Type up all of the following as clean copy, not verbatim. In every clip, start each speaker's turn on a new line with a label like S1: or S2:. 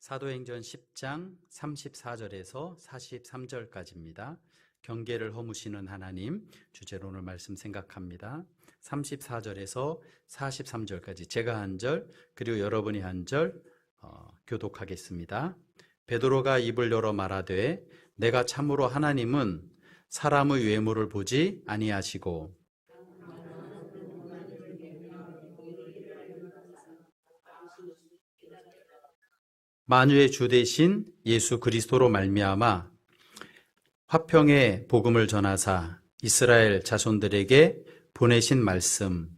S1: 사도행전 10장 34절에서 43절까지입니다. 경계를 허무시는 하나님 주제로 오늘 말씀 생각합니다. 34절에서 43절까지 제가 한 절 그리고 여러분이 한 절 교독하겠습니다. 베드로가 입을 열어 말하되 내가 참으로 하나님은 사람의 외모를 보지 아니하시고 만유의 주 되신 예수 그리스도로 말미암아 화평의 복음을 전하사 이스라엘 자손들에게 보내신 말씀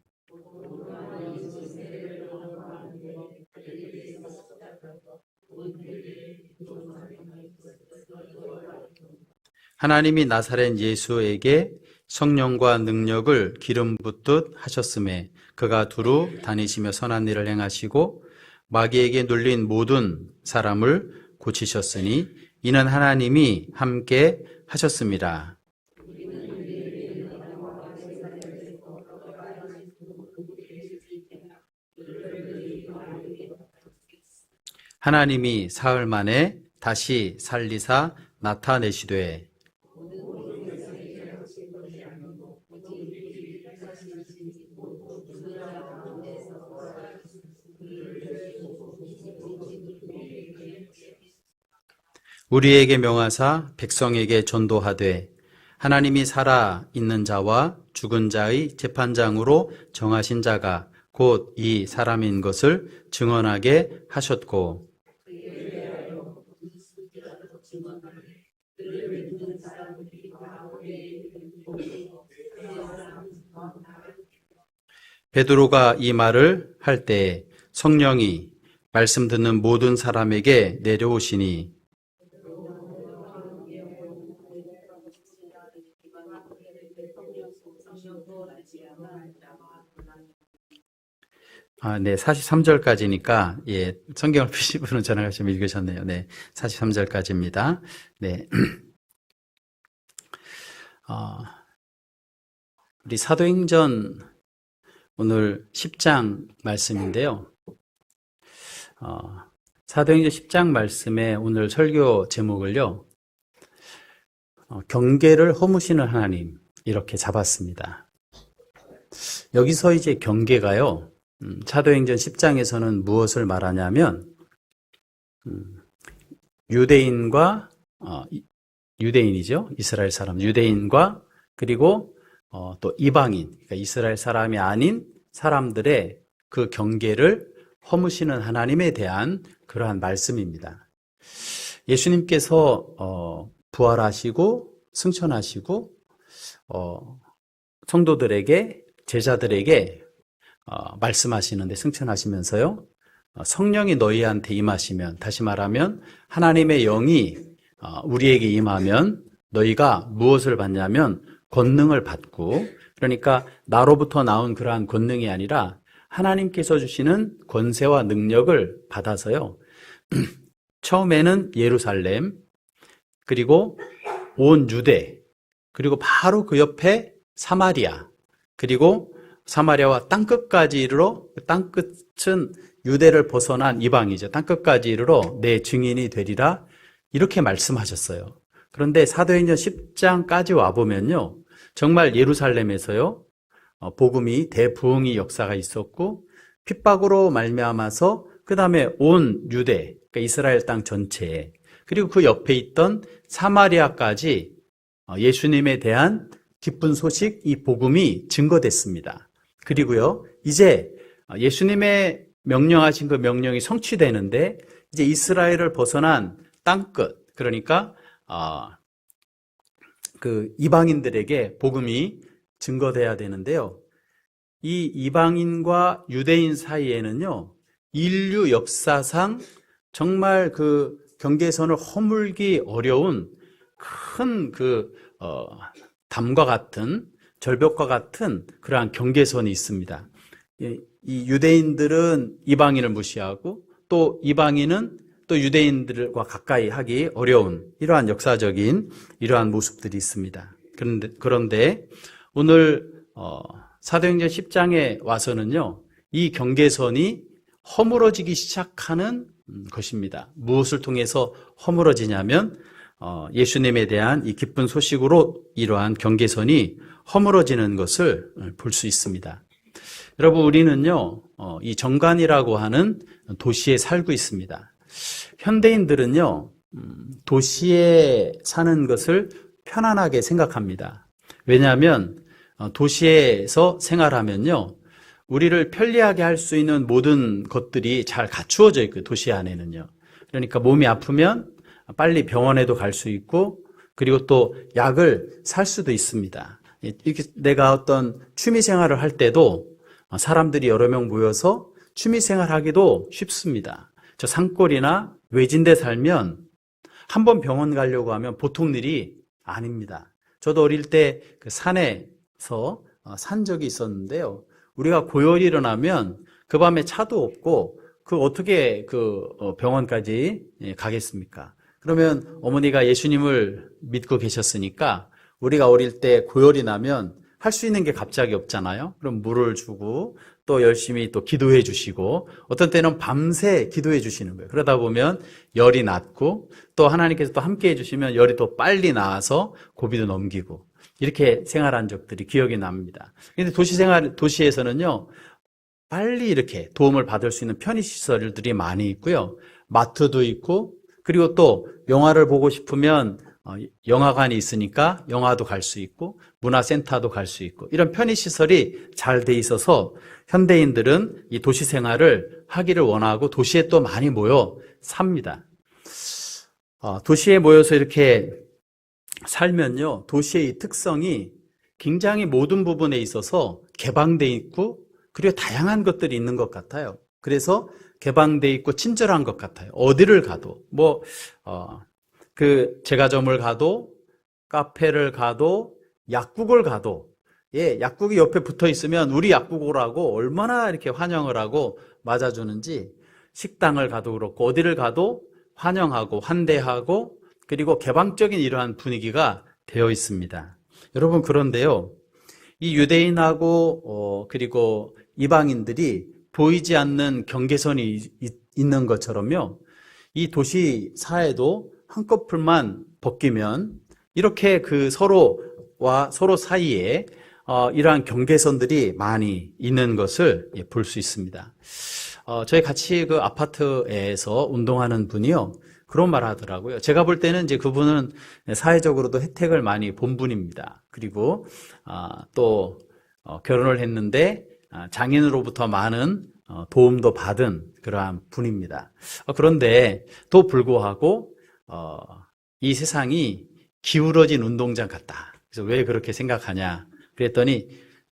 S1: 하나님이 나사렛 예수에게 성령과 능력을 기름 붓듯 하셨음에 그가 두루 다니시며 선한 일을 행하시고 마귀에게 눌린 모든 사람을 고치셨으니 이는 하나님이 함께 하셨습니다. 하나님이 사흘 만에 다시 살리사 나타내시되 우리에게 명하사 백성에게 전도하되 하나님이 살아 있는 자와 죽은 자의 재판장으로 정하신 자가 곧 이 사람인 것을 증언하게 하셨고 베드로가 이 말을 할 때 성령이 말씀 듣는 모든 사람에게 내려오시니 네, 43절까지니까, 예, 성경을 펴신 분은 전화가 좀 읽으셨네요. 네, 43절까지입니다. 네. 우리 사도행전 오늘 10장 말씀인데요. 사도행전 10장 말씀에 오늘 설교 제목을요, 경계를 허무시는 하나님, 이렇게 잡았습니다. 여기서 이제 경계가요, 사도행전 10장에서는 무엇을 말하냐면 유대인과 유대인이죠. 이스라엘 사람 유대인과 그리고 또 이방인 그러니까 이스라엘 사람이 아닌 사람들의 그 경계를 허무시는 하나님에 대한 그러한 말씀입니다. 예수님께서 부활하시고 승천하시고 성도들에게 제자들에게 말씀하시는데 승천하시면서요, 성령이 너희한테 임하시면, 다시 말하면 하나님의 영이 우리에게 임하면 너희가 무엇을 받냐면 권능을 받고, 그러니까 나로부터 나온 그러한 권능이 아니라 하나님께서 주시는 권세와 능력을 받아서요, 처음에는 예루살렘, 그리고 온 유대, 그리고 바로 그 옆에 사마리아, 그리고 사마리아와 땅끝까지 이르러, 땅끝은 유대를 벗어난 이방이죠. 땅끝까지 이르러 내 증인이 되리라 이렇게 말씀하셨어요. 그런데 사도행전 10장까지 와보면요, 정말 예루살렘에서요, 복음이 대부흥의 역사가 있었고 핍박으로 말미암아서 그 다음에 온 유대, 그러니까 이스라엘 땅 전체에, 그리고 그 옆에 있던 사마리아까지 예수님에 대한 기쁜 소식, 이 복음이 증거됐습니다. 그리고요, 이제 예수님의 명령하신 그 명령이 성취되는데, 이제 이스라엘을 벗어난 땅끝, 그러니까 그 이방인들에게 복음이 증거돼야 되는데요. 이 이방인과 유대인 사이에는요, 인류 역사상 정말 그 경계선을 허물기 어려운 큰 그 담과 같은, 절벽과 같은 그러한 경계선이 있습니다. 이 유대인들은 이방인을 무시하고 또 이방인은 또 유대인들과 가까이 하기 어려운 이러한 역사적인 이러한 모습들이 있습니다. 그런데 오늘 사도행전 10장에 와서는요, 이 경계선이 허물어지기 시작하는 것입니다. 무엇을 통해서 허물어지냐면 예수님에 대한 이 기쁜 소식으로 이러한 경계선이 허물어지는 것을 볼 수 있습니다. 여러분, 우리는요, 이 정관이라고 하는 도시에 살고 있습니다. 현대인들은요, 도시에 사는 것을 편안하게 생각합니다. 왜냐하면 도시에서 생활하면요, 우리를 편리하게 할 수 있는 모든 것들이 잘 갖추어져 있고요, 도시 안에는요. 그러니까 몸이 아프면 빨리 병원에도 갈 수 있고, 그리고 또 약을 살 수도 있습니다. 이렇게 내가 어떤 취미 생활을 할 때도 사람들이 여러 명 모여서 취미 생활하기도 쉽습니다. 저 산골이나 외진데 살면 한번 병원 가려고 하면 보통 일이 아닙니다. 저도 어릴 때 그 산에서 산 적이 있었는데요. 우리가 고열이 일어나면 그 밤에 차도 없고 어떻게 병원까지 가겠습니까? 그러면 어머니가 예수님을 믿고 계셨으니까 우리가 어릴 때 고열이 나면 할 수 있는 게 갑자기 없잖아요. 그럼 물을 주고 또 열심히 또 기도해 주시고 어떤 때는 밤새 기도해 주시는 거예요. 그러다 보면 열이 낫고 또 하나님께서 또 함께 해 주시면 열이 더 빨리 나아서 고비도 넘기고 이렇게 생활한 적들이 기억이 납니다. 그런데 도시에서는요, 빨리 이렇게 도움을 받을 수 있는 편의시설들이 많이 있고요. 마트도 있고, 그리고 또 영화를 보고 싶으면 영화관이 있으니까 영화도 갈 수 있고, 문화센터도 갈 수 있고, 이런 편의시설이 잘 돼 있어서 현대인들은 이 도시 생활을 하기를 원하고 도시에 또 많이 모여 삽니다. 도시에 모여서 이렇게 살면요, 도시의 이 특성이 굉장히 모든 부분에 있어서 개방돼 있고, 그리고 다양한 것들이 있는 것 같아요. 그래서 개방돼 있고 친절한 것 같아요. 어디를 가도 제과점을 가도 카페를 가도 약국을 가도 약국이 옆에 붙어 있으면 우리 약국 오라고 얼마나 이렇게 환영을 하고 맞아주는지, 식당을 가도 그렇고 어디를 가도 환영하고 환대하고 그리고 개방적인 이러한 분위기가 되어 있습니다. 여러분, 그런데요, 이 유대인하고 그리고 이방인들이 보이지 않는 경계선이 있는 것처럼요, 이 도시 사회도 한꺼풀만 벗기면 이렇게 서로와 서로 사이에 이러한 경계선들이 많이 있는 것을 볼 수 있습니다. 저희 같이 그 아파트에서 운동하는 분이요, 그런 말 하더라고요. 제가 볼 때는 이제 그분은 사회적으로도 혜택을 많이 본 분입니다. 그리고 또 결혼을 했는데 장인으로부터 많은 도움도 받은 그러한 분입니다. 그런데 또 불구하고 이 세상이 기울어진 운동장 같다. 그래서 왜 그렇게 생각하냐 그랬더니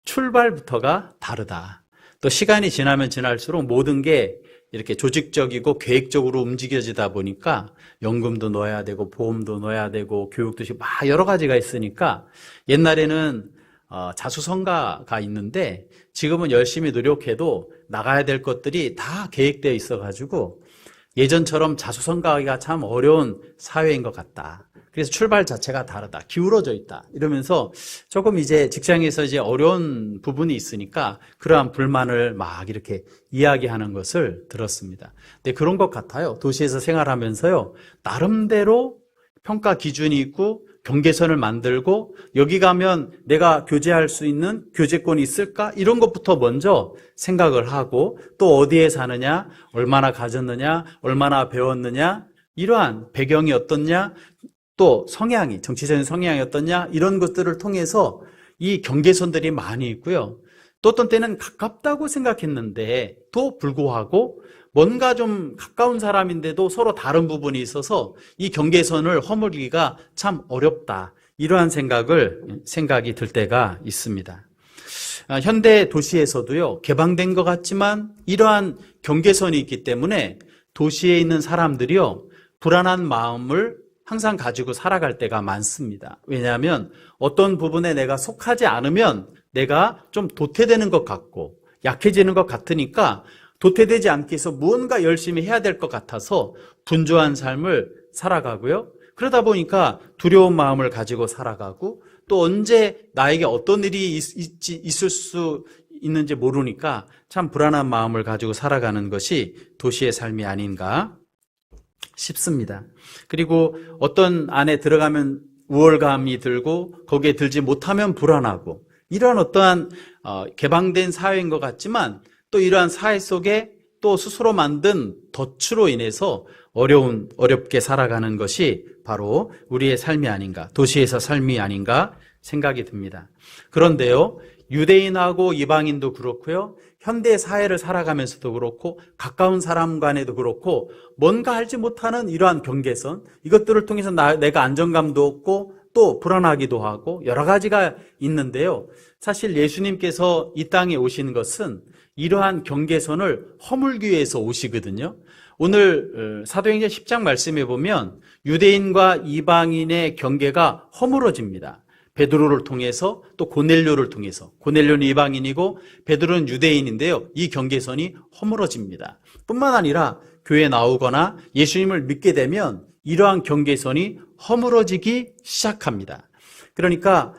S1: 출발부터가 다르다. 또 시간이 지나면 지날수록 모든 게 이렇게 조직적이고 계획적으로 움직여지다 보니까 연금도 넣어야 되고 보험도 넣어야 되고 교육도 막 여러 가지가 있으니까 옛날에는 자수성가가 있는데 지금은 열심히 노력해도 나가야 될 것들이 다 계획되어 있어가지고 예전처럼 자수성가하기가 참 어려운 사회인 것 같다. 그래서 출발 자체가 다르다. 기울어져 있다. 이러면서 조금 이제 직장에서 이제 어려운 부분이 있으니까 그러한 불만을 막 이렇게 이야기하는 것을 들었습니다. 근데 그런 것 같아요. 도시에서 생활하면서요, 나름대로 평가 기준이 있고 경계선을 만들고 여기 가면 내가 교제할 수 있는 교제권이 있을까? 이런 것부터 먼저 생각을 하고 또 어디에 사느냐, 얼마나 가졌느냐, 얼마나 배웠느냐, 이러한 배경이 어떻냐, 또 성향이, 정치적인 성향이 어떻냐, 이런 것들을 통해서 이 경계선들이 많이 있고요. 또 어떤 때는 가깝다고 생각했는데 또 불구하고 뭔가 좀 가까운 사람인데도 서로 다른 부분이 있어서 이 경계선을 허물기가 참 어렵다. 이러한 생각이 들 때가 있습니다. 현대 도시에서도요, 개방된 것 같지만 이러한 경계선이 있기 때문에 도시에 있는 사람들이요, 불안한 마음을 항상 가지고 살아갈 때가 많습니다. 왜냐하면 어떤 부분에 내가 속하지 않으면 내가 좀 도태되는 것 같고 약해지는 것 같으니까 도태되지 않기 위해서 무언가 열심히 해야 될 것 같아서 분주한 삶을 살아가고요. 그러다 보니까 두려운 마음을 가지고 살아가고 또 언제 나에게 어떤 일이 있을 수 있는지 모르니까 참 불안한 마음을 가지고 살아가는 것이 도시의 삶이 아닌가 싶습니다. 그리고 어떤 안에 들어가면 우월감이 들고 거기에 들지 못하면 불안하고 이러한 어떠한 개방된 사회인 것 같지만 또 이러한 사회 속에 또 스스로 만든 덫으로 인해서 어렵게 살아가는 것이 바로 우리의 삶이 아닌가, 도시에서 삶이 아닌가 생각이 듭니다. 그런데요, 유대인하고 이방인도 그렇고요, 현대 사회를 살아가면서도 그렇고 가까운 사람 간에도 그렇고 뭔가 알지 못하는 이러한 경계선, 이것들을 통해서 내가 안정감도 없고 또 불안하기도 하고 여러 가지가 있는데요. 사실 예수님께서 이 땅에 오신 것은 이러한 경계선을 허물기 위해서 오시거든요. 오늘 사도행전 10장 말씀에 보면 유대인과 이방인의 경계가 허물어집니다. 베드로를 통해서 또 고넬료를 통해서, 고넬료는 이방인이고 베드로는 유대인인데요. 이 경계선이 허물어집니다. 뿐만 아니라 교회에 나오거나 예수님을 믿게 되면 이러한 경계선이 허물어지기 시작합니다. 그러니까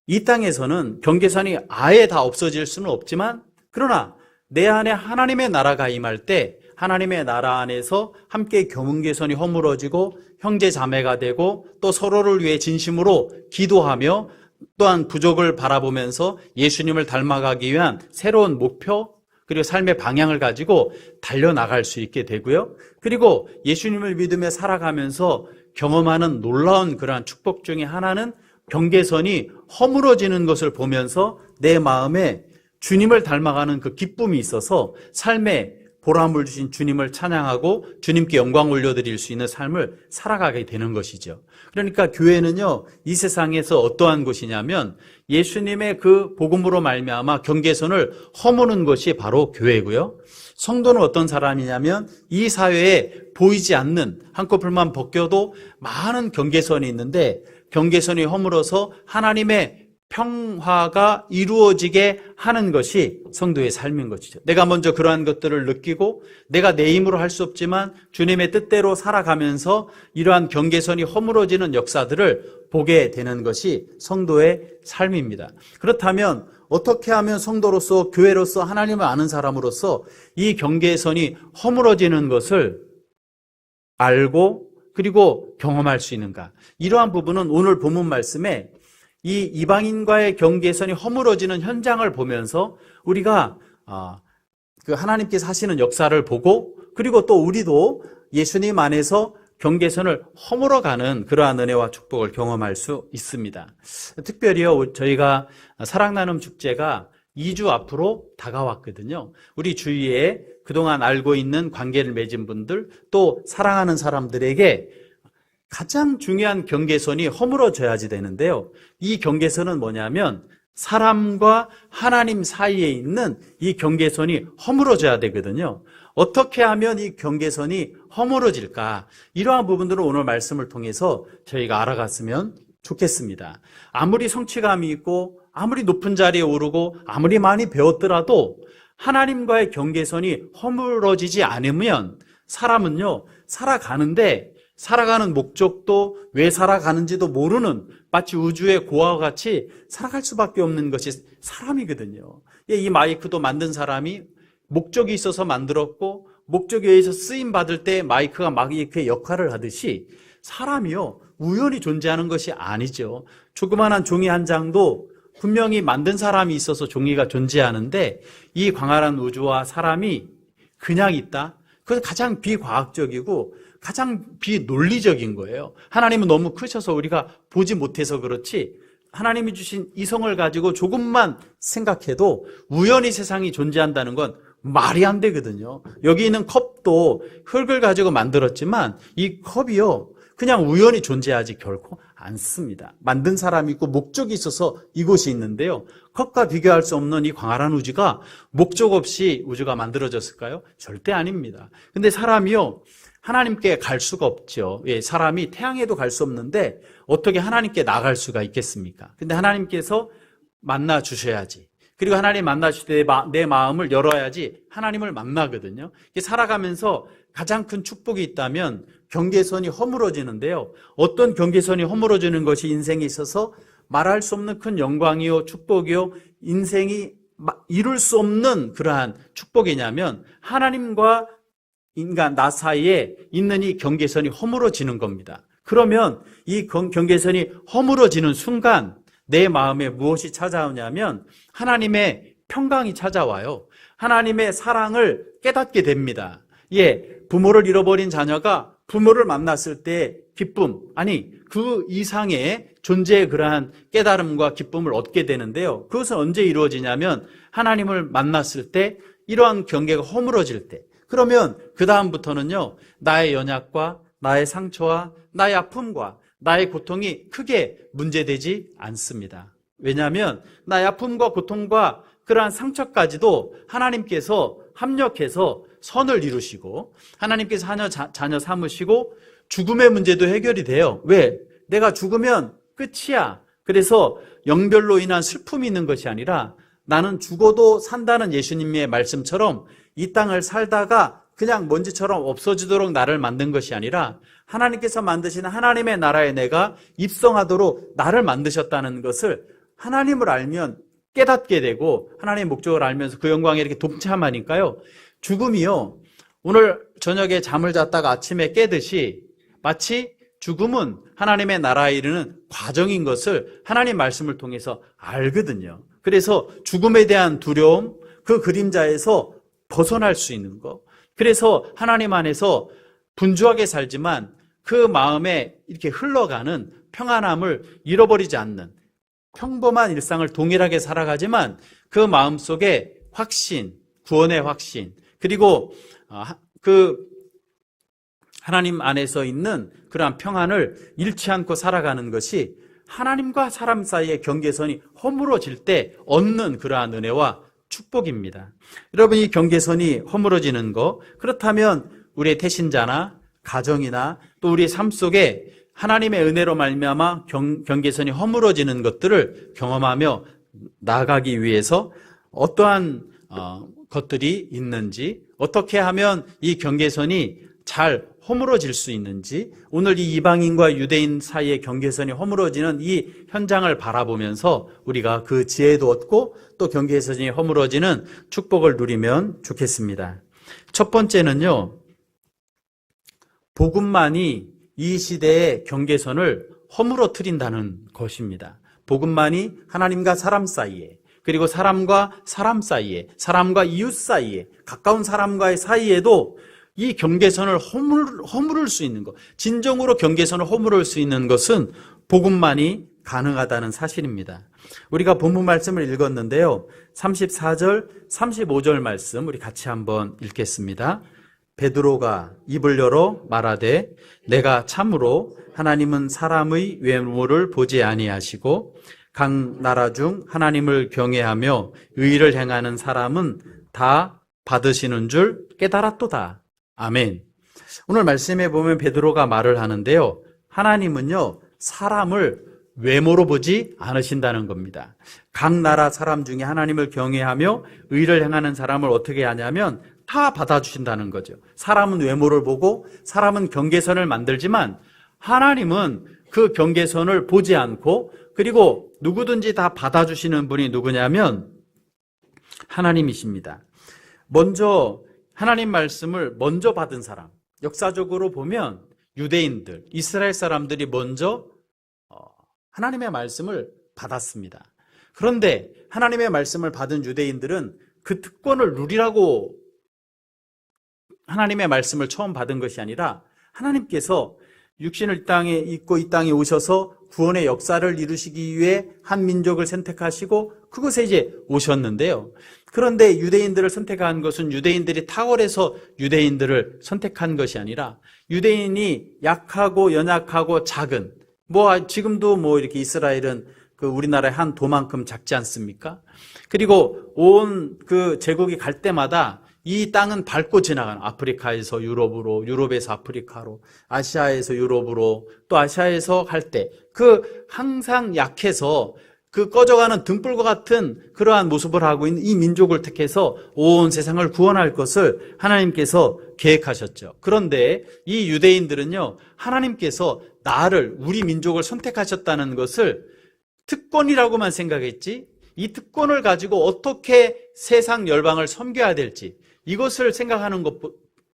S1: 이 땅에서는 경계선이 아예 다 없어질 수는 없지만, 그러나 내 안에 하나님의 나라가 임할 때 하나님의 나라 안에서 함께 경계선이 허물어지고 형제 자매가 되고 또 서로를 위해 진심으로 기도하며 또한 부족을 바라보면서 예수님을 닮아가기 위한 새로운 목표 그리고 삶의 방향을 가지고 달려나갈 수 있게 되고요. 그리고 예수님을 믿으며 살아가면서 경험하는 놀라운 그러한 축복 중에 하나는 경계선이 허물어지는 것을 보면서 내 마음에 주님을 닮아가는 그 기쁨이 있어서 삶에 보람을 주신 주님을 찬양하고 주님께 영광 올려드릴 수 있는 삶을 살아가게 되는 것이죠. 그러니까 교회는요, 이 세상에서 어떠한 곳이냐면 예수님의 그 복음으로 말미암아 경계선을 허무는 것이 바로 교회고요. 성도는 어떤 사람이냐면 이 사회에 보이지 않는, 한꺼풀만 벗겨도 많은 경계선이 있는데 경계선이 허물어서 하나님의 평화가 이루어지게 하는 것이 성도의 삶인 것이죠. 내가 먼저 그러한 것들을 느끼고 내가 내 힘으로 할 수 없지만 주님의 뜻대로 살아가면서 이러한 경계선이 허물어지는 역사들을 보게 되는 것이 성도의 삶입니다. 그렇다면 어떻게 하면 성도로서, 교회로서, 하나님을 아는 사람으로서 이 경계선이 허물어지는 것을 알고 그리고 경험할 수 있는가? 이러한 부분은 오늘 본문 말씀에 이 이방인과의 경계선이 허물어지는 현장을 보면서 우리가 그 하나님께서 하시는 역사를 보고 그리고 또 우리도 예수님 안에서 경계선을 허물어가는 그러한 은혜와 축복을 경험할 수 있습니다. 특별히요, 저희가 사랑나눔 축제가 2주 앞으로 다가왔거든요. 우리 주위에 그동안 알고 있는 관계를 맺은 분들 또 사랑하는 사람들에게 가장 중요한 경계선이 허물어져야지 되는데요. 이 경계선은 뭐냐면 사람과 하나님 사이에 있는 이 경계선이 허물어져야 되거든요. 어떻게 하면 이 경계선이 허물어질까? 이러한 부분들을 오늘 말씀을 통해서 저희가 알아갔으면 좋겠습니다. 아무리 성취감이 있고 아무리 높은 자리에 오르고 아무리 많이 배웠더라도 하나님과의 경계선이 허물어지지 않으면 사람은요, 살아가는데 살아가는 목적도 왜 살아가는지도 모르는 마치 우주의 고아와 같이 살아갈 수밖에 없는 것이 사람이거든요. 이 마이크도 만든 사람이 목적이 있어서 만들었고 목적에 의해서 쓰임 받을 때 마이크가 마이크의 역할을 하듯이 사람이요, 우연히 존재하는 것이 아니죠. 조그마한 종이 한 장도 분명히 만든 사람이 있어서 종이가 존재하는데 이 광활한 우주와 사람이 그냥 있다? 그것은 가장 비과학적이고 가장 비논리적인 거예요. 하나님은 너무 크셔서 우리가 보지 못해서 그렇지, 하나님이 주신 이성을 가지고 조금만 생각해도 우연히 세상이 존재한다는 건 말이 안 되거든요. 여기 있는 컵도 흙을 가지고 만들었지만 이 컵이요, 그냥 우연히 존재하지 결코 않습니다. 만든 사람이 있고 목적이 있어서 이곳이 있는데요, 컵과 비교할 수 없는 이 광활한 우주가 목적 없이 우주가 만들어졌을까요? 절대 아닙니다. 근데 사람이요, 하나님께 갈 수가 없죠. 사람이 태양에도 갈 수 없는데 어떻게 하나님께 나갈 수가 있겠습니까? 근데 하나님께서 만나 주셔야지. 그리고 하나님 만나 주실 때 내 마음을 열어야지 하나님을 만나거든요. 살아가면서 가장 큰 축복이 있다면 경계선이 허물어지는데요. 어떤 경계선이 허물어지는 것이 인생에 있어서 말할 수 없는 큰 영광이요, 축복이요, 인생이 이룰 수 없는 그러한 축복이냐면 하나님과 인간 나 사이에 있는 이 경계선이 허물어지는 겁니다. 그러면 이 경계선이 허물어지는 순간 내 마음에 무엇이 찾아오냐면 하나님의 평강이 찾아와요. 하나님의 사랑을 깨닫게 됩니다. 부모를 잃어버린 자녀가 부모를 만났을 때 기쁨, 아니 그 이상의 존재의 그러한 깨달음과 기쁨을 얻게 되는데요. 그것은 언제 이루어지냐면 하나님을 만났을 때, 이러한 경계가 허물어질 때. 그러면 그 다음부터는요, 나의 연약과 나의 상처와 나의 아픔과 나의 고통이 크게 문제되지 않습니다. 왜냐하면 나의 아픔과 고통과 그러한 상처까지도 하나님께서 합력해서 선을 이루시고 하나님께서 자녀 삼으시고 죽음의 문제도 해결이 돼요. 왜? 내가 죽으면 끝이야. 그래서 영별로 인한 슬픔이 있는 것이 아니라 나는 죽어도 산다는 예수님의 말씀처럼 이 땅을 살다가 그냥 먼지처럼 없어지도록 나를 만든 것이 아니라 하나님께서 만드신 하나님의 나라에 내가 입성하도록 나를 만드셨다는 것을 하나님을 알면 깨닫게 되고 하나님의 목적을 알면서 그 영광에 이렇게 동참하니까요. 죽음이요, 오늘 저녁에 잠을 잤다가 아침에 깨듯이 마치 죽음은 하나님의 나라에 이르는 과정인 것을 하나님 말씀을 통해서 알거든요. 그래서 죽음에 대한 두려움, 그 그림자에서 벗어날 수 있는 것. 그래서 하나님 안에서 분주하게 살지만 그 마음에 이렇게 흘러가는 평안함을 잃어버리지 않는 평범한 일상을 동일하게 살아가지만 그 마음속에 확신, 구원의 확신, 그리고 그 하나님 안에서 있는 그러한 평안을 잃지 않고 살아가는 것이 하나님과 사람 사이의 경계선이 허물어질 때 얻는 그러한 은혜와 축복입니다. 여러분, 이 경계선이 허물어지는 것, 그렇다면 우리의 태신자나 가정이나 또 우리의 삶 속에 하나님의 은혜로 말미암아 경계선이 허물어지는 것들을 경험하며 나아가기 위해서 어떠한 것들이 있는지, 어떻게 하면 이 경계선이 잘 허물어질 수 있는지, 오늘 이 이방인과 유대인 사이의 경계선이 허물어지는 이 현장을 바라보면서 우리가 그 지혜도 얻고 또 경계선이 허물어지는 축복을 누리면 좋겠습니다. 첫 번째는요, 복음만이 이 시대의 경계선을 허물어뜨린다는 것입니다. 복음만이 하나님과 사람 사이에, 그리고 사람과 사람 사이에, 사람과 이웃 사이에, 가까운 사람과의 사이에도 이 경계선을 허물을 수 있는 것, 진정으로 경계선을 허물을 수 있는 것은 복음만이 가능하다는 사실입니다. 우리가 본문 말씀을 읽었는데요, 34절, 35절 말씀 우리 같이 한번 읽겠습니다. 베드로가 입을 열어 말하되 내가 참으로 하나님은 사람의 외모를 보지 아니하시고 각 나라 중 하나님을 경외하며 의를 행하는 사람은 다 받으시는 줄 깨달았도다. 아멘. 오늘 말씀에 보면 베드로가 말을 하는데요, 하나님은요, 사람을 외모로 보지 않으신다는 겁니다. 각 나라 사람 중에 하나님을 경외하며 의를 행하는 사람을 어떻게 하냐면 다 받아주신다는 거죠. 사람은 외모를 보고 사람은 경계선을 만들지만 하나님은 그 경계선을 보지 않고, 그리고 누구든지 다 받아주시는 분이 누구냐면 하나님이십니다. 먼저 하나님 말씀을 먼저 받은 사람, 역사적으로 보면 유대인들, 이스라엘 사람들이 먼저 하나님의 말씀을 받았습니다. 그런데 하나님의 말씀을 받은 유대인들은 그 특권을 누리라고 하나님의 말씀을 처음 받은 것이 아니라 하나님께서 육신을 이 땅에 입고 이 땅에 오셔서 구원의 역사를 이루시기 위해 한 민족을 선택하시고 그곳에 이제 오셨는데요. 그런데 유대인들을 선택한 것은 유대인들이 탁월해서 유대인들을 선택한 것이 아니라 유대인이 약하고 연약하고 작은, 지금도 이렇게 이스라엘은 그 우리나라의 한 도만큼 작지 않습니까? 그리고 온 그 제국이 갈 때마다 이 땅은 밟고 지나가는, 아프리카에서 유럽으로, 유럽에서 아프리카로, 아시아에서 유럽으로, 또 아시아에서 갈 때 그 항상 약해서 그 꺼져가는 등불과 같은 그러한 모습을 하고 있는 이 민족을 택해서 온 세상을 구원할 것을 하나님께서 계획하셨죠. 그런데 이 유대인들은요, 하나님께서 우리 민족을 선택하셨다는 것을 특권이라고만 생각했지 이 특권을 가지고 어떻게 세상 열방을 섬겨야 될지 이것을 생각하는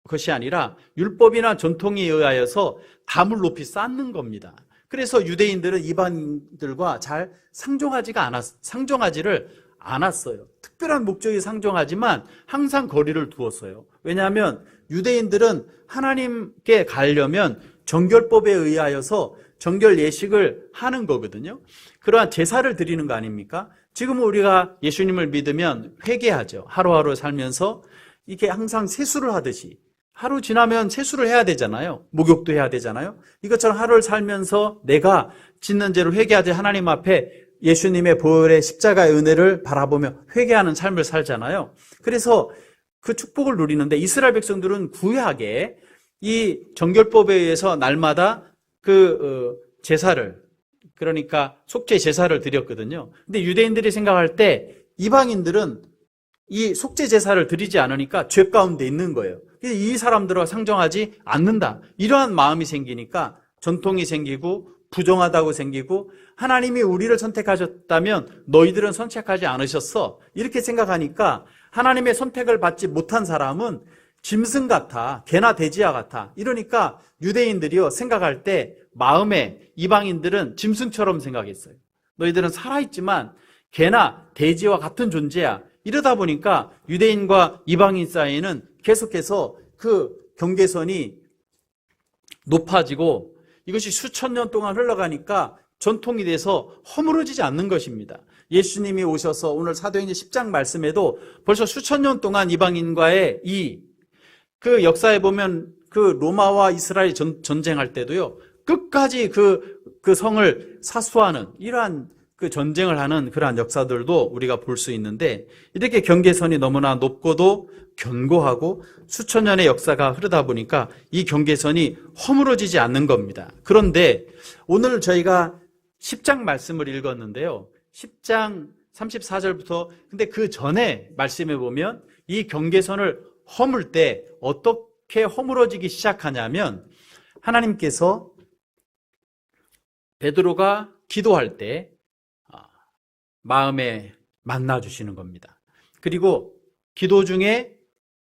S1: 것이 아니라 율법이나 전통에 의하여서 담을 높이 쌓는 겁니다. 그래서 유대인들은 이방인들과 잘 상종하지를 않았어요. 특별한 목적이 상종하지만 항상 거리를 두었어요. 왜냐하면 유대인들은 하나님께 가려면 정결법에 의하여서 정결 예식을 하는 거거든요. 그러한 제사를 드리는 거 아닙니까? 지금 우리가 예수님을 믿으면 회개하죠. 하루하루 살면서 이게 항상 세수를 하듯이 하루 지나면 세수를 해야 되잖아요. 목욕도 해야 되잖아요. 이것처럼 하루를 살면서 내가 짓는 죄를 회개하지 하나님 앞에 예수님의 보혈의 십자가의 은혜를 바라보며 회개하는 삶을 살잖아요. 그래서 그 축복을 누리는데 이스라엘 백성들은 구약에 이 정결법에 의해서 날마다 제사를, 그러니까 속죄 제사를 드렸거든요. 근데 유대인들이 생각할 때 이방인들은 이 속죄 제사를 드리지 않으니까 죄 가운데 있는 거예요. 이 사람들과 상종하지 않는다. 이러한 마음이 생기니까 전통이 생기고 부정하다고 생기고 하나님이 우리를 선택하셨다면 너희들은 선택하지 않으셨어. 이렇게 생각하니까 하나님의 선택을 받지 못한 사람은 짐승 같아, 개나 돼지와 같아. 이러니까 유대인들이요 생각할 때 마음에 이방인들은 짐승처럼 생각했어요. 너희들은 살아있지만 개나 돼지와 같은 존재야. 이러다 보니까 유대인과 이방인 사이에는 계속해서 그 경계선이 높아지고 이것이 수천 년 동안 흘러가니까 전통이 돼서 허물어지지 않는 것입니다. 예수님이 오셔서 오늘 사도행전 10장 말씀에도 벌써 수천 년 동안 이방인과의 그 역사에 보면 그 로마와 이스라엘 전쟁할 때도요 끝까지 그 성을 사수하는 이러한 그 전쟁을 하는 그러한 역사들도 우리가 볼 수 있는데 이렇게 경계선이 너무나 높고도 견고하고 수천 년의 역사가 흐르다 보니까 이 경계선이 허물어지지 않는 겁니다. 그런데 오늘 저희가 10장 말씀을 읽었는데요. 10장 34절부터 근데 그 전에 말씀해 보면 이 경계선을 허물 때 어떻게 허물어지기 시작하냐면 하나님께서 베드로가 기도할 때 마음에 만나주시는 겁니다. 그리고 기도 중에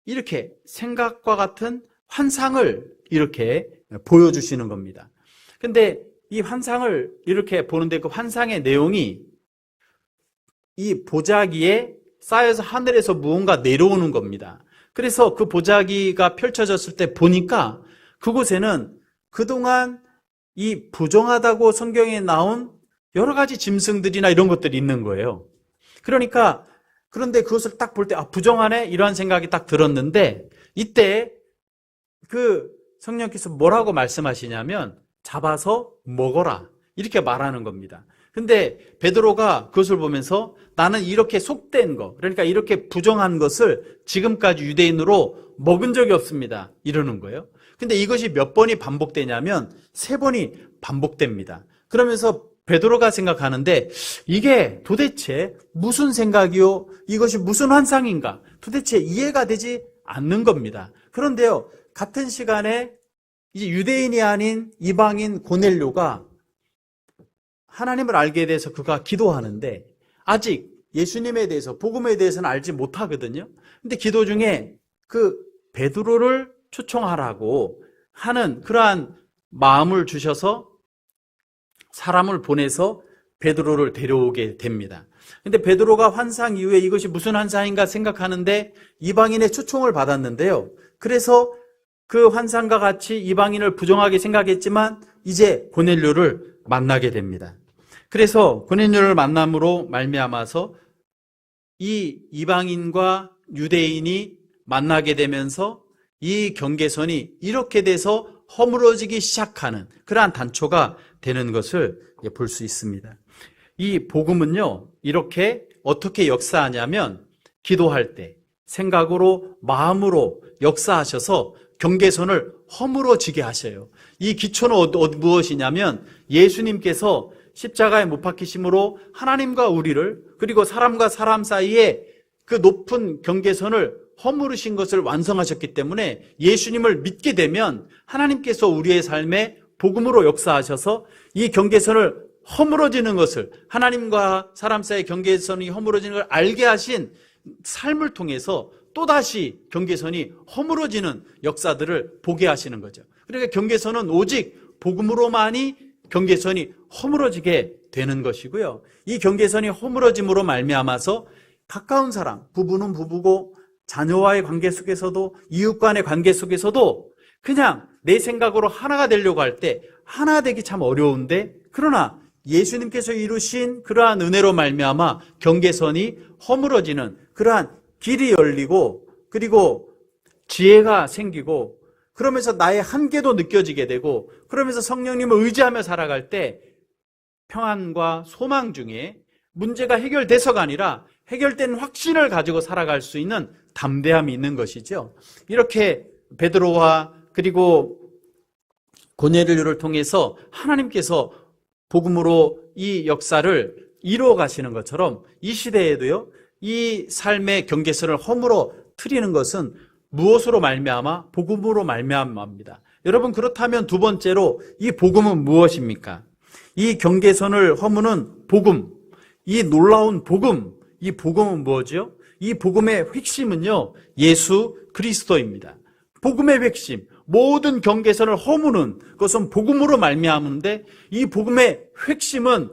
S1: 이렇게 생각과 같은 환상을 이렇게 보여주시는 겁니다. 근데 이 환상을 이렇게 보는데 그 환상의 내용이 이 보자기에 쌓여서 하늘에서 무언가 내려오는 겁니다. 그래서 그 보자기가 펼쳐졌을 때 보니까 그곳에는 그동안 이 부정하다고 성경에 나온 여러 가지 짐승들이나 이런 것들이 있는 거예요. 그런데 그것을 딱 볼 때 부정하네 이러한 생각이 딱 들었는데 이때 그 성령께서 뭐라고 말씀하시냐면 잡아서 먹어라 이렇게 말하는 겁니다. 근데 베드로가 그것을 보면서 나는 이렇게 속된 거, 그러니까 이렇게 부정한 것을 지금까지 유대인으로 먹은 적이 없습니다 이러는 거예요. 근데 이것이 몇 번이 반복되냐면 3번이 반복됩니다. 그러면서 베드로가 생각하는데 이게 도대체 무슨 생각이요? 이것이 무슨 환상인가? 도대체 이해가 되지 않는 겁니다. 그런데요, 같은 시간에 이제 유대인이 아닌 이방인 고넬료가 하나님을 알게 돼서 그가 기도하는데 아직 예수님에 대해서 복음에 대해서는 알지 못하거든요. 근데 기도 중에 그 베드로를 초청하라고 하는 그러한 마음을 주셔서 사람을 보내서 베드로를 데려오게 됩니다. 근데 베드로가 환상 이후에 이것이 무슨 환상인가 생각하는데 이방인의 초청을 받았는데요. 그래서 그 환상과 같이 이방인을 부정하게 생각했지만 이제 고넬료를 만나게 됩니다. 그래서 고넬료를 만남으로 말미암아서 이 이방인과 유대인이 만나게 되면서 이 경계선이 이렇게 돼서 허물어지기 시작하는 그러한 단초가 되는 것을 볼 수 있습니다. 이 복음은요, 이렇게 어떻게 역사하냐면 기도할 때 생각으로 마음으로 역사하셔서 경계선을 허물어지게 하셔요. 이 기초는 무엇이냐면 예수님께서 십자가에 못 박히심으로 하나님과 우리를 그리고 사람과 사람 사이에 그 높은 경계선을 허물으신 것을 완성하셨기 때문에 예수님을 믿게 되면 하나님께서 우리의 삶에 복음으로 역사하셔서 이 경계선을 허물어지는 것을, 하나님과 사람 사이의 경계선이 허물어지는 걸 알게 하신 삶을 통해서 또다시 경계선이 허물어지는 역사들을 보게 하시는 거죠. 그러니까 경계선은 오직 복음으로만이 경계선이 허물어지게 되는 것이고요. 이 경계선이 허물어짐으로 말미암아서 가까운 사람, 부부는 부부고 자녀와의 관계 속에서도 이웃 간의 관계 속에서도 그냥 내 생각으로 하나가 되려고 할 때 하나 되기 참 어려운데, 그러나 예수님께서 이루신 그러한 은혜로 말미암아 경계선이 허물어지는 그러한 길이 열리고, 그리고 지혜가 생기고, 그러면서 나의 한계도 느껴지게 되고, 그러면서 성령님을 의지하며 살아갈 때 평안과 소망 중에 문제가 해결돼서가 아니라 해결된 확신을 가지고 살아갈 수 있는 담대함이 있는 것이죠. 이렇게 베드로와 그리고 고넬료를 통해서 하나님께서 복음으로 이 역사를 이루어 가시는 것처럼 이 시대에도요, 이 삶의 경계선을 허물어뜨리는 것은 무엇으로 말미암아? 복음으로 말미암아입니다. 여러분, 그렇다면 두 번째로 이 복음은 무엇입니까? 이 경계선을 허무는 복음, 이 놀라운 복음, 이 복음은 뭐죠? 이 복음의 핵심은요, 예수 그리스도입니다. 복음의 핵심, 모든 경계선을 허무는 것은 복음으로 말미암는데, 이 복음의 핵심은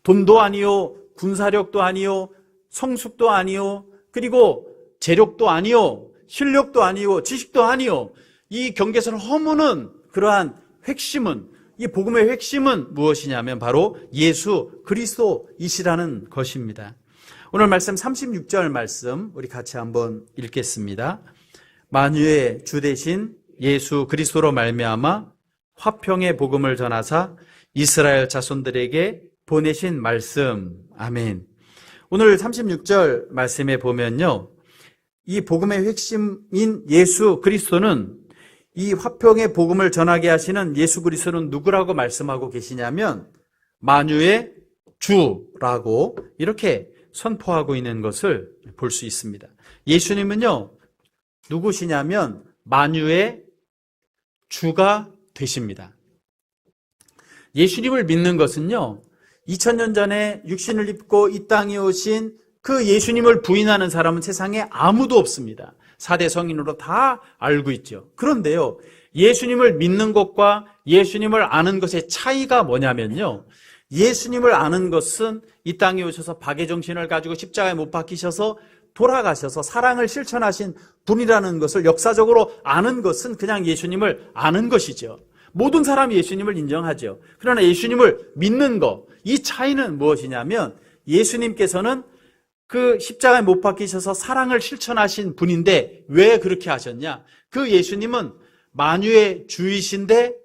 S1: 돈도 아니요, 군사력도 아니요, 성숙도 아니요, 그리고 재력도 아니요, 실력도 아니요, 지식도 아니요. 이 경계선을 허무는 그러한 핵심은, 이 복음의 핵심은 무엇이냐면 바로 예수 그리스도이시라는 것입니다. 오늘 말씀 36절 말씀 우리 같이 한번 읽겠습니다. 만유의 주 되신 예수 그리스도로 말미암아 화평의 복음을 전하사 이스라엘 자손들에게 보내신 말씀. 아멘. 오늘 36절 말씀에 보면요, 이 복음의 핵심인 예수 그리스도는, 이 화평의 복음을 전하게 하시는 예수 그리스도는 누구라고 말씀하고 계시냐면 만유의 주라고 이렇게 선포하고 있는 것을 볼 수 있습니다. 예수님은요, 누구시냐면 만유의 주가 되십니다. 예수님을 믿는 것은요, 2000년 전에 육신을 입고 이 땅에 오신 그 예수님을 부인하는 사람은 세상에 아무도 없습니다. 4대 성인으로 다 알고 있죠. 그런데요, 예수님을 믿는 것과 예수님을 아는 것의 차이가 뭐냐면요, 예수님을 아는 것은 이 땅에 오셔서 박의 정신을 가지고 십자가에 못 박히셔서 돌아가셔서 사랑을 실천하신 분이라는 것을 역사적으로 아는 것은 그냥 예수님을 아는 것이죠. 모든 사람이 예수님을 인정하죠. 그러나 예수님을 믿는 것, 이 차이는 무엇이냐면 예수님께서는 그 십자가에 못 박히셔서 사랑을 실천하신 분인데 왜 그렇게 하셨냐? 그 예수님은 만유의 주이신데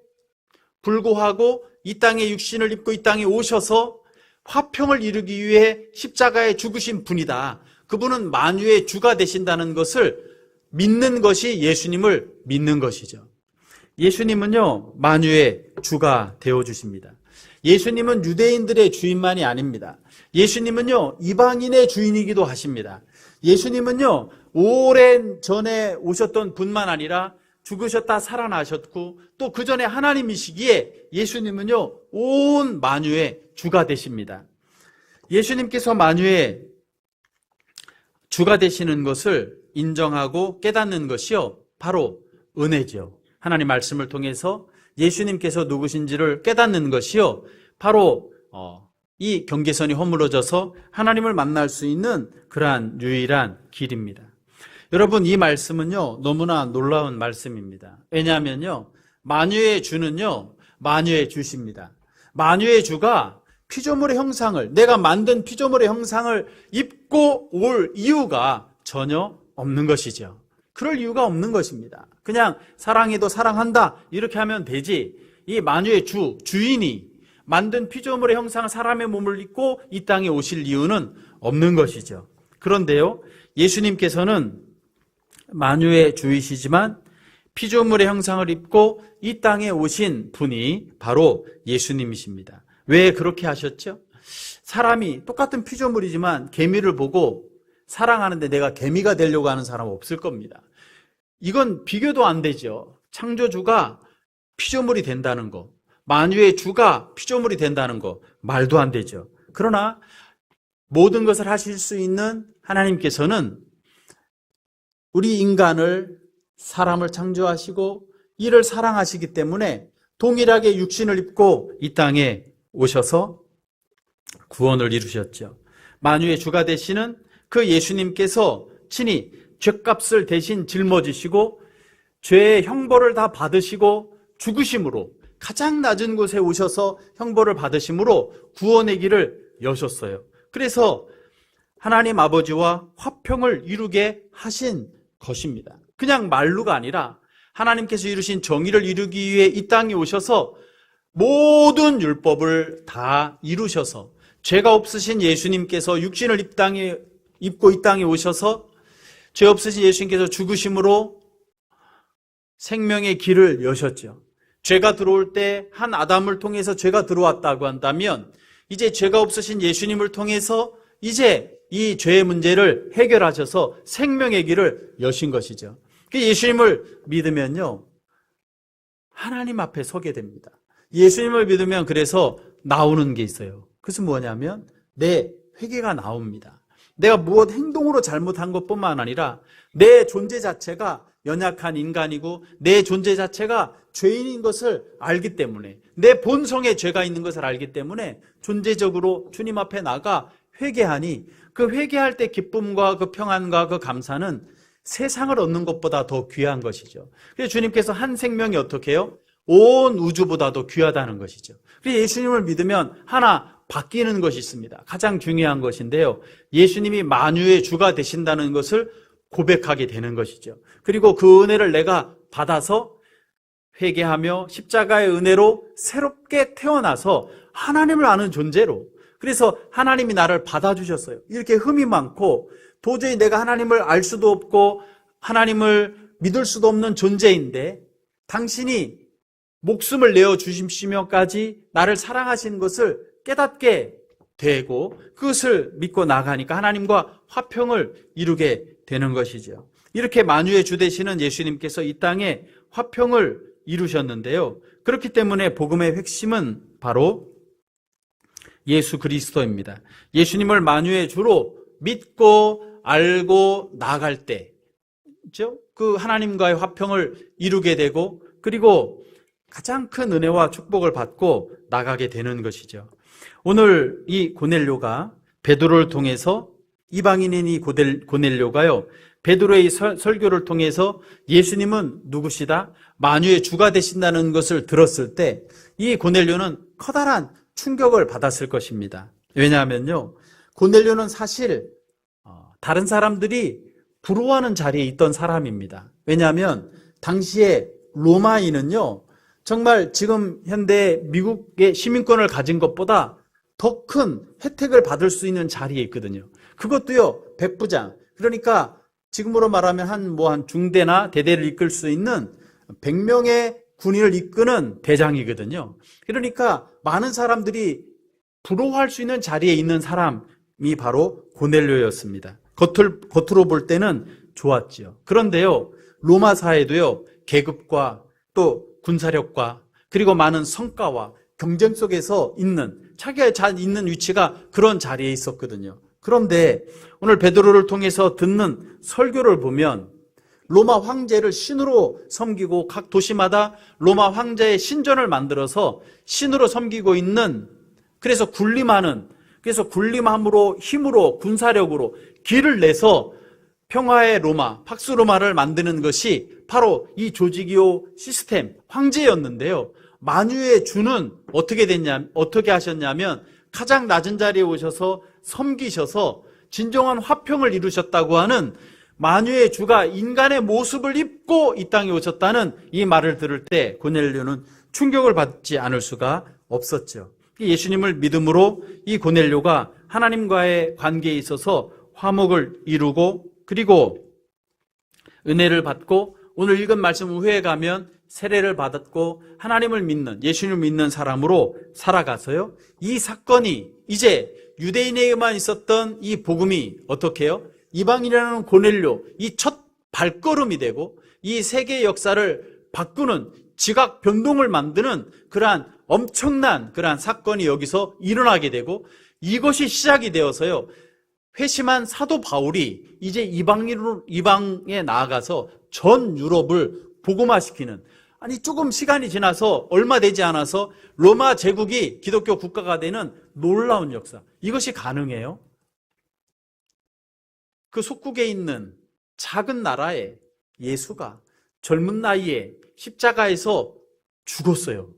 S1: 불구하고 이 땅에 육신을 입고 이 땅에 오셔서 화평을 이루기 위해 십자가에 죽으신 분이다. 그분은 만유의 주가 되신다는 것을 믿는 것이 예수님을 믿는 것이죠. 예수님은요, 만유의 주가 되어주십니다. 예수님은 유대인들의 주인만이 아닙니다. 예수님은요, 이방인의 주인이기도 하십니다. 예수님은요, 오랜 전에 오셨던 분만 아니라 죽으셨다 살아나셨고 또 그 전에 하나님이시기에 예수님은요, 온 만유의 주가 되십니다. 예수님께서 만유의 주가 되시는 것을 인정하고 깨닫는 것이요, 바로 은혜죠. 하나님 말씀을 통해서 예수님께서 누구신지를 깨닫는 것이요, 바로 이 경계선이 허물어져서 하나님을 만날 수 있는 그러한 유일한 길입니다. 여러분, 이 말씀은요, 너무나 놀라운 말씀입니다. 왜냐하면요, 만유의 주는요, 만유의 주십니다. 만유의 주가 피조물의 형상을, 내가 만든 피조물의 형상을 입고 올 이유가 전혀 없는 것이죠. 그럴 이유가 없는 것입니다. 그냥 사랑해도 사랑한다 이렇게 하면 되지, 이 만유의 주인이 만든 피조물의 형상 사람의 몸을 입고 이 땅에 오실 이유는 없는 것이죠. 그런데요, 예수님께서는 만유의 주이시지만 피조물의 형상을 입고 이 땅에 오신 분이 바로 예수님이십니다. 왜 그렇게 하셨죠? 사람이 똑같은 피조물이지만 개미를 보고 사랑하는데 내가 개미가 되려고 하는 사람은 없을 겁니다. 이건 비교도 안 되죠. 창조주가 피조물이 된다는 거, 만유의 주가 피조물이 된다는 거 말도 안 되죠. 그러나 모든 것을 하실 수 있는 하나님께서는 우리 인간을, 사람을 창조하시고 이를 사랑하시기 때문에 동일하게 육신을 입고 이 땅에 오셔서 구원을 이루셨죠. 만유의 주가 되시는 그 예수님께서 친히 죗값을 대신 짊어지시고 죄의 형벌을 다 받으시고 죽으심으로, 가장 낮은 곳에 오셔서 형벌을 받으심으로 구원의 길을 여셨어요. 그래서 하나님 아버지와 화평을 이루게 하신 것입니다. 그냥 말로가 아니라 하나님께서 이루신 정의를 이루기 위해 이 땅에 오셔서 모든 율법을 다 이루셔서, 죄가 없으신 예수님께서 육신을 입고 이 땅에 오셔서 죄 없으신 예수님께서 죽으심으로 생명의 길을 여셨죠. 죄가 들어올 때 한 아담을 통해서 죄가 들어왔다고 한다면 이제 죄가 없으신 예수님을 통해서 이제 이 죄의 문제를 해결하셔서 생명의 길을 여신 것이죠. 예수님을 믿으면요, 하나님 앞에 서게 됩니다. 예수님을 믿으면 그래서 나오는 게 있어요. 그것은 뭐냐면 내 회개가 나옵니다. 내가 무엇 행동으로 잘못한 것뿐만 아니라 내 존재 자체가 연약한 인간이고 내 존재 자체가 죄인인 것을 알기 때문에, 내 본성에 죄가 있는 것을 알기 때문에 존재적으로 주님 앞에 나가 회개하니 그 회개할 때 기쁨과 그 평안과 그 감사는 세상을 얻는 것보다 더 귀한 것이죠. 그래서 주님께서 한 생명이 어떻게 해요? 온 우주보다도 귀하다는 것이죠. 그래서 예수님을 믿으면 하나 바뀌는 것이 있습니다. 가장 중요한 것인데요, 예수님이 만유의 주가 되신다는 것을 고백하게 되는 것이죠. 그리고 그 은혜를 내가 받아서 회개하며 십자가의 은혜로 새롭게 태어나서 하나님을 아는 존재로, 그래서 하나님이 나를 받아주셨어요. 이렇게 흠이 많고 도저히 내가 하나님을 알 수도 없고 하나님을 믿을 수도 없는 존재인데 당신이 목숨을 내어 주시면까지 나를 사랑하시는 것을 깨닫게 되고 그것을 믿고 나가니까 하나님과 화평을 이루게 되는 것이죠. 이렇게 만유의 주 되시는 예수님께서 이 땅에 화평을 이루셨는데요, 그렇기 때문에 복음의 핵심은 바로 예수 그리스도입니다. 예수님을 만유의 주로 믿고 알고 나아갈 때, 그렇죠? 그 하나님과의 화평을 이루게 되고 그리고 가장 큰 은혜와 축복을 받고 나가게 되는 것이죠. 오늘 이 고넬료가 베드로를 통해서, 이방인인 이 고넬료가요, 베드로의 설교를 통해서 예수님은 누구시다? 만유의 주가 되신다는 것을 들었을 때 이 고넬료는 커다란 충격을 받았을 것입니다. 왜냐하면요, 고넬료는 사실 다른 사람들이 부러워하는 자리에 있던 사람입니다. 왜냐하면 당시에 로마인은요, 정말 지금 현대 미국의 시민권을 가진 것보다 더 큰 혜택을 받을 수 있는 자리에 있거든요. 그것도요, 백부장. 그러니까 지금으로 말하면 한 중대나 대대를 이끌 수 있는 100명의 군인을 이끄는 대장이거든요. 그러니까 많은 사람들이 부러워할 수 있는 자리에 있는 사람이 바로 고넬료였습니다. 겉으로 볼 때는 좋았지요. 그런데요, 로마 사회도요, 계급과 또 군사력과 그리고 많은 성과와 경쟁 속에서 있는, 자기가 잘 있는 위치가 그런 자리에 있었거든요. 그런데 오늘 베드로를 통해서 듣는 설교를 보면 로마 황제를 신으로 섬기고 각 도시마다 로마 황제의 신전을 만들어서 신으로 섬기고 있는, 그래서 군림함으로, 힘으로, 군사력으로 길을 내서 평화의 로마, 팍스 로마를 만드는 것이 바로 이 조직이요 시스템, 황제였는데요, 만유의 주는 어떻게 하셨냐면 가장 낮은 자리에 오셔서 섬기셔서 진정한 화평을 이루셨다고 하는, 만유의 주가 인간의 모습을 입고 이 땅에 오셨다는 이 말을 들을 때 고넬료는 충격을 받지 않을 수가 없었죠. 예수님을 믿음으로 이 고넬료가 하나님과의 관계에 있어서 화목을 이루고 그리고 은혜를 받고 오늘 읽은 말씀 후에 가면 세례를 받았고 하나님을 믿는, 예수님을 믿는 사람으로 살아가서요, 이 사건이 이제 유대인에게만 있었던 이 복음이 어떻게 해요? 이방인이라는 고넬료, 이 첫 발걸음이 되고 이 세계의 역사를 바꾸는, 지각 변동을 만드는 그러한 엄청난 그러한 사건이 여기서 일어나게 되고 이것이 시작이 되어서요. 회심한 사도 바울이 이제 이방에 나아가서 전 유럽을 복음화시키는, 아니 조금 시간이 지나서 얼마 되지 않아서 로마 제국이 기독교 국가가 되는 놀라운 역사. 이것이 가능해요? 그 속국에 있는 작은 나라에 예수가 젊은 나이에 십자가에서 죽었어요.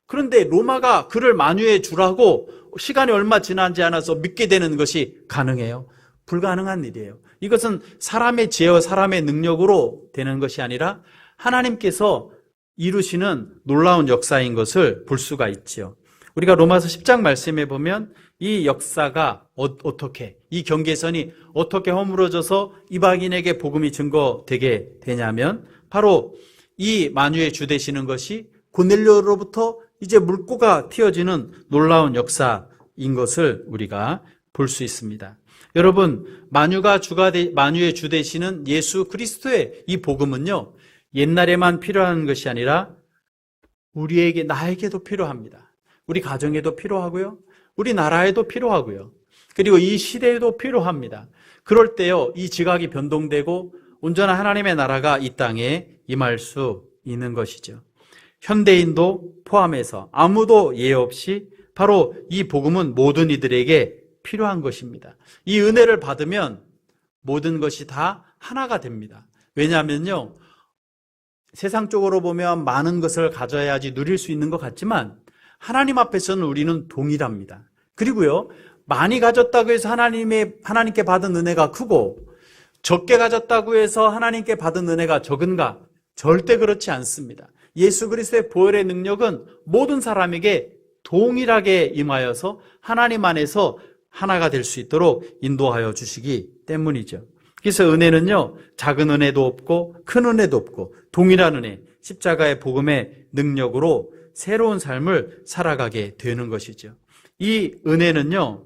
S1: 그런데 로마가 그를 만유해 주라고 시간이 얼마 지나지 않아서 믿게 되는 것이 가능해요? 불가능한 일이에요. 이것은 사람의 지혜와 사람의 능력으로 되는 것이 아니라 하나님께서 이루시는 놀라운 역사인 것을 볼 수가 있지요. 우리가 로마서 10장 말씀에 보면 이 역사가 어떻게, 이 경계선이 어떻게 허물어져서 이방인에게 복음이 증거되게 되냐면 바로 이 만유의 주 되시는 것이 고넬료로부터 이제 물꼬가 튀어지는 놀라운 역사인 것을 우리가 볼 수 있습니다. 여러분, 만유의 주 되시는 예수 그리스도의 이 복음은요, 옛날에만 필요한 것이 아니라 나에게도 필요합니다. 우리 가정에도 필요하고요, 우리 나라에도 필요하고요, 그리고 이 시대에도 필요합니다. 그럴 때요, 이 지각이 변동되고 온전한 하나님의 나라가 이 땅에 임할 수 있는 것이죠. 현대인도 포함해서 아무도 예외 없이 바로 이 복음은 모든 이들에게 필요한 것입니다. 이 은혜를 받으면 모든 것이 다 하나가 됩니다. 왜냐하면요, 세상적으로 보면 많은 것을 가져야지 누릴 수 있는 것 같지만 하나님 앞에서는 우리는 동일합니다. 그리고요, 많이 가졌다고 해서 하나님께 받은 은혜가 크고 적게 가졌다고 해서 하나님께 받은 은혜가 적은가? 절대 그렇지 않습니다. 예수 그리스도의 보혈의 능력은 모든 사람에게 동일하게 임하여서 하나님 안에서 하나가 될 수 있도록 인도하여 주시기 때문이죠. 그래서 은혜는요, 작은 은혜도 없고 큰 은혜도 없고 동일한 은혜, 십자가의 복음의 능력으로 새로운 삶을 살아가게 되는 것이죠. 이 은혜는요,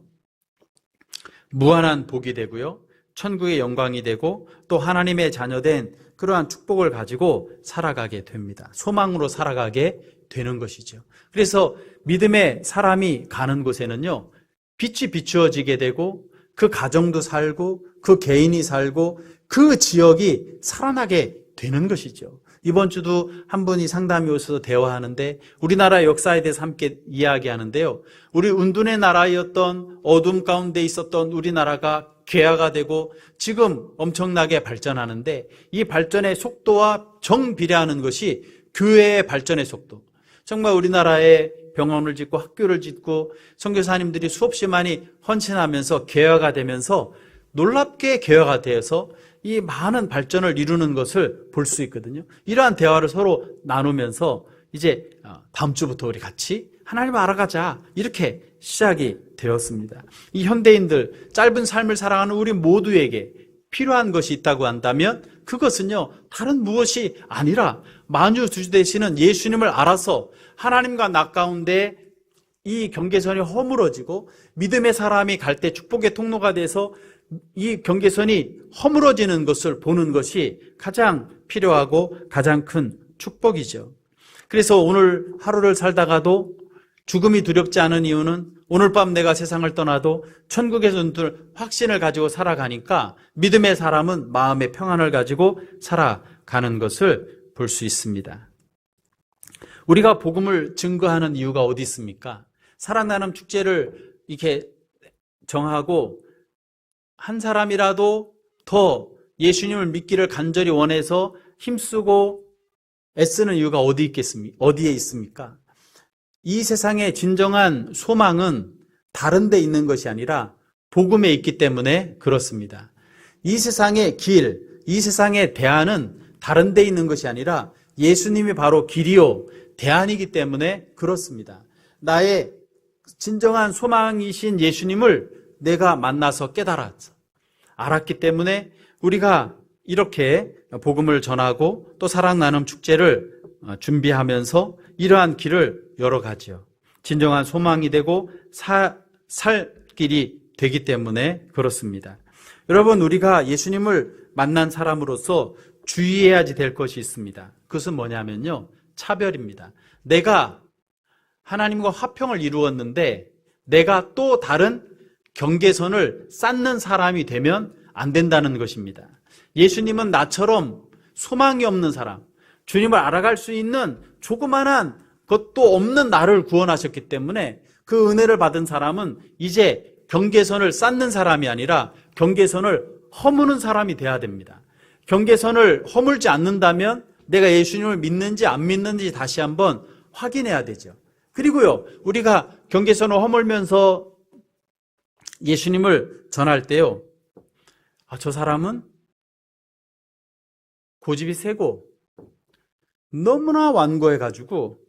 S1: 무한한 복이 되고요, 천국의 영광이 되고 또 하나님의 자녀된 그러한 축복을 가지고 살아가게 됩니다. 소망으로 살아가게 되는 것이죠. 그래서 믿음의 사람이 가는 곳에는요, 빛이 비추어지게 되고 그 가정도 살고 그 개인이 살고 그 지역이 살아나게 되는 것이죠. 이번 주도 한 분이 상담이 오셔서 대화하는데 우리나라 역사에 대해서 함께 이야기하는데요, 우리 운둔의 나라였던 어둠 가운데 있었던 우리나라가 개화가 되고 지금 엄청나게 발전하는데 이 발전의 속도와 정비례하는 것이 교회의 발전의 속도. 정말 우리나라에 병원을 짓고 학교를 짓고 선교사님들이 수없이 많이 헌신하면서 개화가 되면서 놀랍게 개화가 되어서 이 많은 발전을 이루는 것을 볼 수 있거든요. 이러한 대화를 서로 나누면서 이제 다음 주부터 우리 같이 하나님을 알아가자, 이렇게 시작이 되었습니다. 이 현대인들, 짧은 삶을 살아가는 우리 모두에게 필요한 것이 있다고 한다면 그것은요, 다른 무엇이 아니라 만유주 되시는 예수님을 알아서 하나님과 나 가운데 이 경계선이 허물어지고 믿음의 사람이 갈 때 축복의 통로가 돼서 이 경계선이 허물어지는 것을 보는 것이 가장 필요하고 가장 큰 축복이죠. 그래서 오늘 하루를 살다가도 죽음이 두렵지 않은 이유는 오늘 밤 내가 세상을 떠나도 천국에서 확신을 가지고 살아가니까 믿음의 사람은 마음의 평안을 가지고 살아가는 것을 볼 수 있습니다. 우리가 복음을 증거하는 이유가 어디 있습니까? 살아나는 축제를 이렇게 정하고 한 사람이라도 더 예수님을 믿기를 간절히 원해서 힘쓰고 애쓰는 이유가 어디에 있습니까? 이 세상의 진정한 소망은 다른 데 있는 것이 아니라 복음에 있기 때문에 그렇습니다. 이 세상의 길, 이 세상의 대안은 다른 데 있는 것이 아니라 예수님이 바로 길이요 대안이기 때문에 그렇습니다. 나의 진정한 소망이신 예수님을 내가 만나서 알았기 때문에 우리가 이렇게 복음을 전하고 또 사랑 나눔 축제를 준비하면서 이러한 길을 열어가지요. 진정한 소망이 되고 살 길이 되기 때문에 그렇습니다. 여러분, 우리가 예수님을 만난 사람으로서 주의해야지 될 것이 있습니다. 그것은 뭐냐면요, 차별입니다. 내가 하나님과 화평을 이루었는데 내가 또 다른 경계선을 쌓는 사람이 되면 안 된다는 것입니다. 예수님은 나처럼 소망이 없는 사람, 주님을 알아갈 수 있는 조그만한 것도 없는 나를 구원하셨기 때문에 그 은혜를 받은 사람은 이제 경계선을 쌓는 사람이 아니라 경계선을 허무는 사람이 돼야 됩니다. 경계선을 허물지 않는다면 내가 예수님을 믿는지 안 믿는지 다시 한번 확인해야 되죠. 그리고요, 우리가 경계선을 허물면서 예수님을 전할 때요, 저 사람은 고집이 세고 너무나 완고해가지고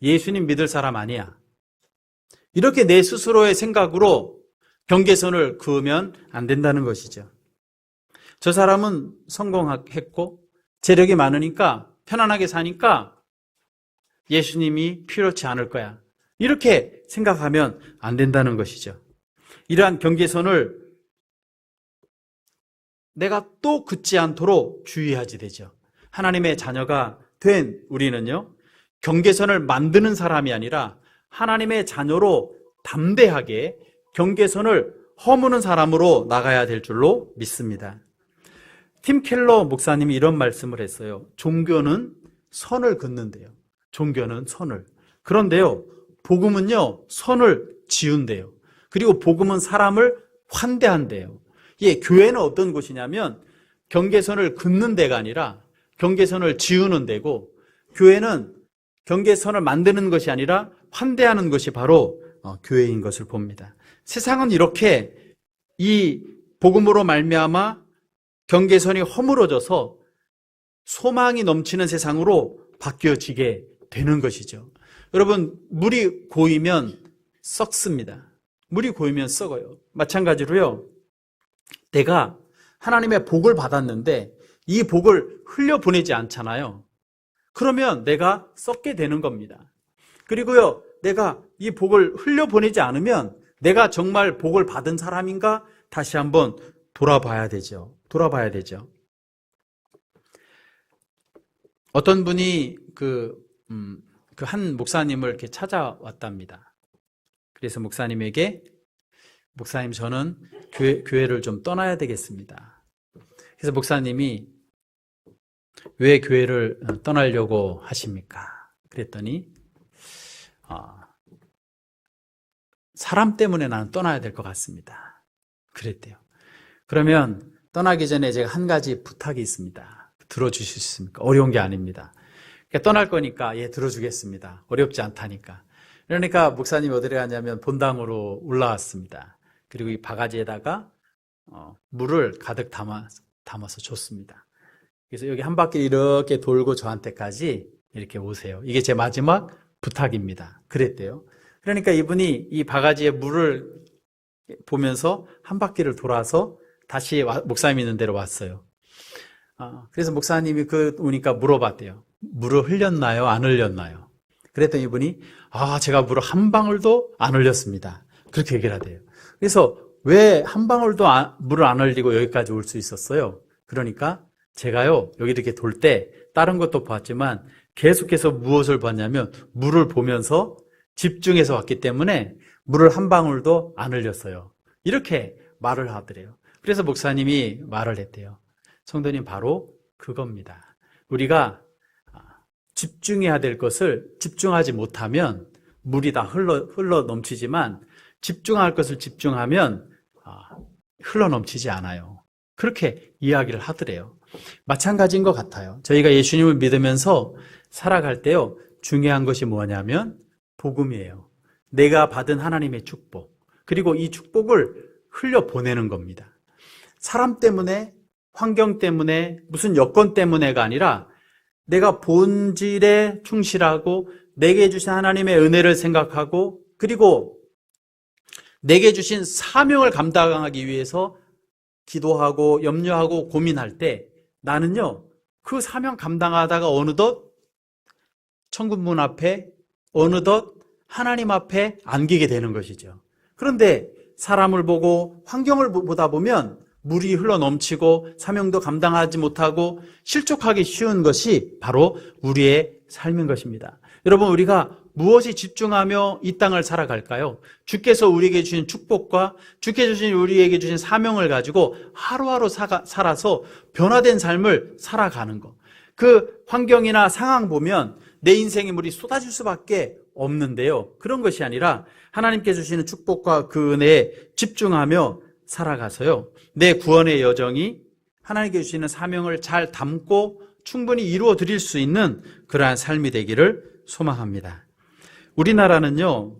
S1: 예수님 믿을 사람 아니야. 이렇게 내 스스로의 생각으로 경계선을 그으면 안 된다는 것이죠. 저 사람은 성공했고 재력이 많으니까 편안하게 사니까 예수님이 필요치 않을 거야. 이렇게 생각하면 안 된다는 것이죠. 이러한 경계선을 내가 또 긋지 않도록 주의하지 되죠. 하나님의 자녀가 된 우리는요, 경계선을 만드는 사람이 아니라 하나님의 자녀로 담대하게 경계선을 허무는 사람으로 나가야 될 줄로 믿습니다. 팀 켈러 목사님이 이런 말씀을 했어요. 종교는 선을 긋는데요. 종교는 선을. 그런데요, 복음은요, 선을 지운대요. 그리고 복음은 사람을 환대한대요. 교회는 어떤 곳이냐면 경계선을 긋는 데가 아니라 경계선을 지우는 데고, 교회는 경계선을 만드는 것이 아니라 환대하는 것이 바로 교회인 것을 봅니다. 세상은 이렇게 이 복음으로 말미암아 경계선이 허물어져서 소망이 넘치는 세상으로 바뀌어지게 되는 것이죠. 여러분, 물이 고이면 썩습니다. 물이 고이면 썩어요. 마찬가지로요, 내가 하나님의 복을 받았는데 이 복을 흘려보내지 않잖아요. 그러면 내가 썩게 되는 겁니다. 그리고요, 내가 이 복을 흘려보내지 않으면 내가 정말 복을 받은 사람인가 다시 한번 돌아봐야 되죠. 어떤 분이 한 목사님을 이렇게 찾아왔답니다. 그래서 목사님에게, 목사님, 저는 교회를 좀 떠나야 되겠습니다. 그래서 목사님이, 왜 교회를 떠나려고 하십니까? 그랬더니 사람 때문에 나는 떠나야 될 것 같습니다. 그랬대요. 그러면 떠나기 전에 제가 한 가지 부탁이 있습니다. 들어주실 수 있습니까? 어려운 게 아닙니다. 그러니까 떠날 거니까 들어주겠습니다. 어렵지 않다니까. 그러니까 목사님이 어디로 가냐면 본당으로 올라왔습니다. 그리고 이 바가지에다가 물을 가득 담아서 줬습니다. 그래서 여기 한 바퀴 이렇게 돌고 저한테까지 이렇게 오세요. 이게 제 마지막 부탁입니다. 그랬대요. 그러니까 이분이 이 바가지에 물을 보면서 한 바퀴를 돌아서 다시 목사님 있는 데로 왔어요. 그래서 목사님이 오니까 물어봤대요. 물을 흘렸나요? 안 흘렸나요? 그랬더니 이분이, 제가 물을 한 방울도 안 흘렸습니다. 그렇게 얘기를 하대요. 그래서 왜 한 방울도 물을 안 흘리고 여기까지 올 수 있었어요? 그러니까 제가요, 여기 이렇게 돌 때 다른 것도 봤지만 계속해서 무엇을 봤냐면 물을 보면서 집중해서 왔기 때문에 물을 한 방울도 안 흘렸어요. 이렇게 말을 하더래요. 그래서 목사님이 말을 했대요. 성도님, 바로 그겁니다. 우리가 집중해야 될 것을 집중하지 못하면 물이 다 흘러 넘치지만 집중할 것을 집중하면 흘러 넘치지 않아요. 그렇게 이야기를 하더래요. 마찬가지인 것 같아요. 저희가 예수님을 믿으면서 살아갈 때요, 중요한 것이 뭐냐면 복음이에요. 내가 받은 하나님의 축복, 그리고 이 축복을 흘려보내는 겁니다. 사람 때문에, 환경 때문에, 무슨 여건 때문에가 아니라 내가 본질에 충실하고 내게 주신 하나님의 은혜를 생각하고, 그리고 내게 주신 사명을 감당하기 위해서 기도하고 염려하고 고민할 때 나는요, 그 사명 감당하다가 어느덧 천국문 앞에, 어느덧 하나님 앞에 안기게 되는 것이죠. 그런데 사람을 보고 환경을 보다 보면 물이 흘러 넘치고 사명도 감당하지 못하고 실족하기 쉬운 것이 바로 우리의 삶인 것입니다. 여러분, 우리가 무엇이 집중하며 이 땅을 살아갈까요? 주께서 우리에게 주신 축복과 주께서 우리에게 주신 사명을 가지고 하루하루 살아서 변화된 삶을 살아가는 것. 그 환경이나 상황 보면 내 인생의 물이 쏟아질 수밖에 없는데요. 그런 것이 아니라 하나님께 주시는 축복과 그 은혜에 집중하며 살아가서요. 내 구원의 여정이 하나님께 주시는 사명을 잘 담고 충분히 이루어 드릴 수 있는 그러한 삶이 되기를 소망합니다. 우리나라는요,